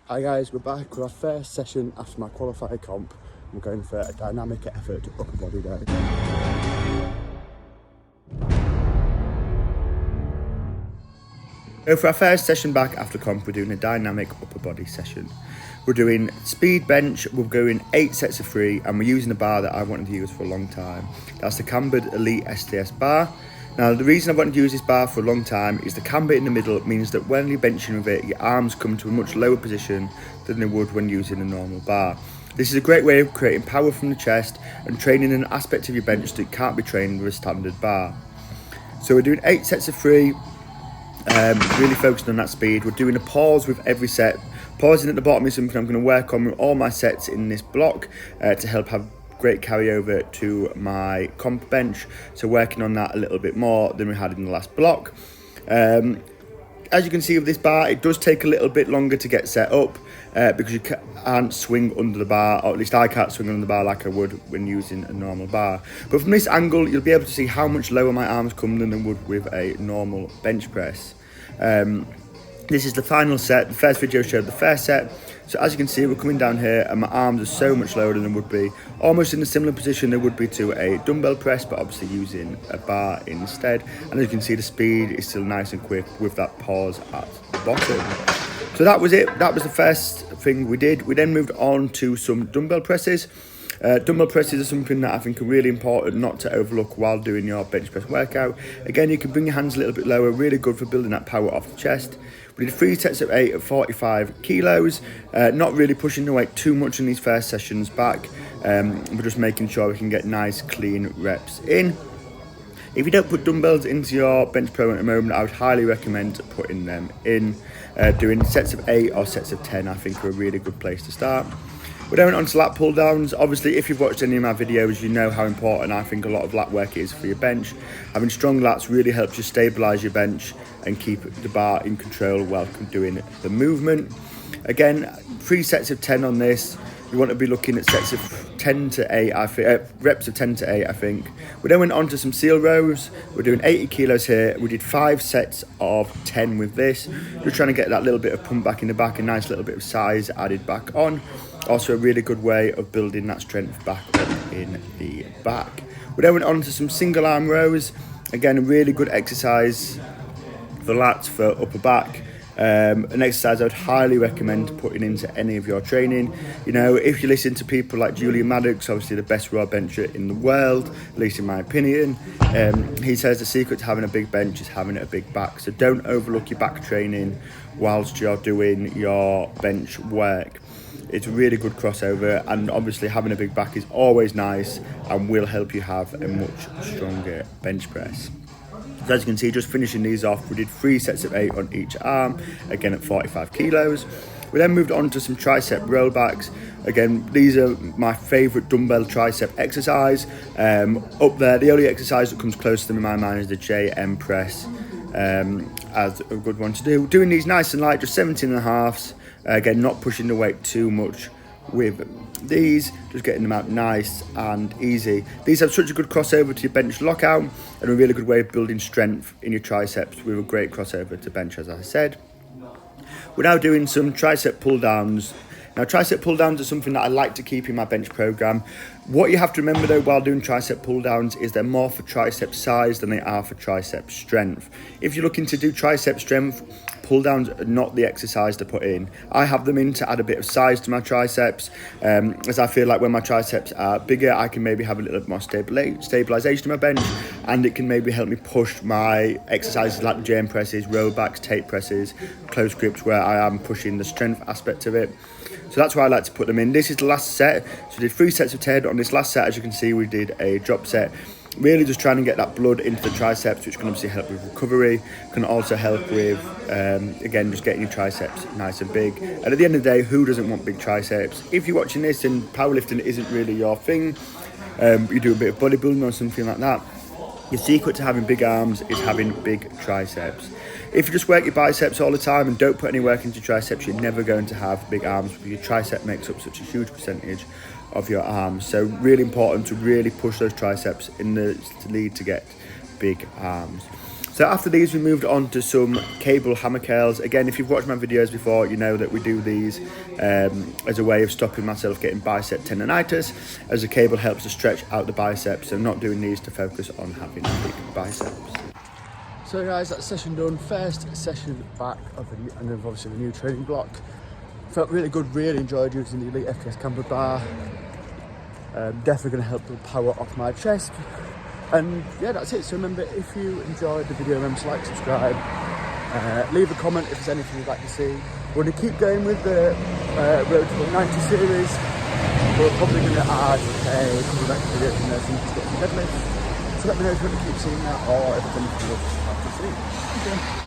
Hi guys, we're back with our first session after my qualifier comp. We're going for a dynamic effort upper body day. So for our first session back after comp, we're doing a dynamic upper body session. We're doing speed bench, we're going 8 sets of 3, and we're using a bar that I've wanted to use for a long time. That's the Cambered Elite STS bar. Now, the reason I've wanted to use this bar for a long time is the camber in the middle means that when you're benching with it, your arms come to a much lower position than they would when using a normal bar. This is a great way of creating power from the chest and training an aspect of your bench that can't be trained with a standard bar. So we're doing 8 sets of 3, really focusing on that speed. We're doing a pause with every set. Pausing at the bottom is something I'm going to work on with all my sets in this block to help have great carryover to my comp bench, so working on that a little bit more than we had in the last block. As you can see with this bar, it does take a little bit longer to get set up because you can't swing under the bar, or at least I can't swing under the bar like I would when using a normal bar. But from this angle, you'll be able to see how much lower my arms come than they would with a normal bench press. This is the final set. The first video showed the first set. So as you can see, we're coming down here and my arms are so much lower than they would be, almost in a similar position they would be to a dumbbell press, but obviously using a bar instead. And as you can see, the speed is still nice and quick with that pause at the bottom. So that was it. That was the first thing we did. We then moved on to some dumbbell presses. Dumbbell presses are something that I think are really important not to overlook while doing your bench press workout. Again, you can bring your hands a little bit lower, really good for building that power off the chest. We did 3 sets of 8 at 45 kilos, not really pushing the weight too much in these first sessions back. We're just making sure we can get nice clean reps in. If you don't put dumbbells into your bench program at the moment, I would highly recommend putting them in. Doing sets of 8 or sets of 10 I think are a really good place to start. We then went on to lat pull downs. Obviously, if you've watched any of my videos, you know how important I think a lot of lat work is for your bench. Having strong lats really helps you stabilise your bench and keep the bar in control while doing the movement. Again, 3 sets of 10 on this. You want to be looking at sets of 10 to 8, I think, reps of 10 to 8, I think. We then went on to some seal rows. We're doing 80 kilos here. We did 5 sets of 10 with this. Just trying to get that little bit of pump back in the back, a nice little bit of size added back on. Also a really good way of building that strength back up in the back. We then went on to some single arm rows. Again, a really good exercise for lats, for upper back. An exercise I would highly recommend putting into any of your training. You know, if you listen to people like Julian Maddox, obviously the best raw bencher in the world, at least in my opinion, he says the secret to having a big bench is having a big back. So don't overlook your back training whilst you're doing your bench work. It's a really good crossover, and obviously having a big back is always nice and will help you have a much stronger bench press. So as you can see, just finishing these off, we did 3 sets of 8 on each arm, again at 45 kilos. We then moved on to some tricep rollbacks. Again, these are my favourite dumbbell tricep exercise. Up there, the only exercise that comes close to them in my mind is the JM press as a good one to do. Doing these nice and light, just 17.5s. Again, not pushing the weight too much with these, just getting them out nice and easy. These have such a good crossover to your bench lockout and a really good way of building strength in your triceps with a great crossover to bench, as I said. We're now doing some tricep pull downs. Now, tricep pull downs are something that I like to keep in my bench program. What you have to remember though while doing tricep pull downs is they're more for tricep size than they are for tricep strength. If you're looking to do tricep strength, pull downs are not the exercise to put in. I have them in to add a bit of size to my triceps, as I feel like when my triceps are bigger, I can maybe have a little bit more stabilization in my bench, and it can maybe help me push my exercises like the JM presses, row backs, tape presses, close grips, where I am pushing the strength aspect of it. So that's why I like to put them in. This is the last set. So we did 3 sets of 10. On this last set, as you can see, we did a drop set. Really just trying to get that blood into the triceps, which can obviously help with recovery. Can also help with, again, just getting your triceps nice and big. And at the end of the day, who doesn't want big triceps? If you're watching this and powerlifting isn't really your thing, you do a bit of bodybuilding or something like that, your secret to having big arms is having big triceps. If you just work your biceps all the time and don't put any work into triceps, you're never going to have big arms, because your tricep makes up such a huge percentage of your arms. So really important to really push those triceps in the lead to get big arms. So after these, we moved on to some cable hammer curls. Again, if you've watched my videos before, you know that we do these as a way of stopping myself getting bicep tendonitis, as the cable helps to stretch out the biceps. So I'm not doing these to focus on having big biceps. So guys, that's session done. First session back of and then obviously the new training block. Felt really good, really enjoyed using the Elite FTS camber bar. Definitely going to help build power off my chest. And yeah, that's it. So remember, if you enjoyed the video, remember to like, subscribe, leave a comment if there's anything you'd like to see. We're going to keep going with the Road to 90 series. We're probably going to add a couple of extra videos in there so you can get some deadlifts. So let me know if you want to keep seeing that or if there's anything you want to see.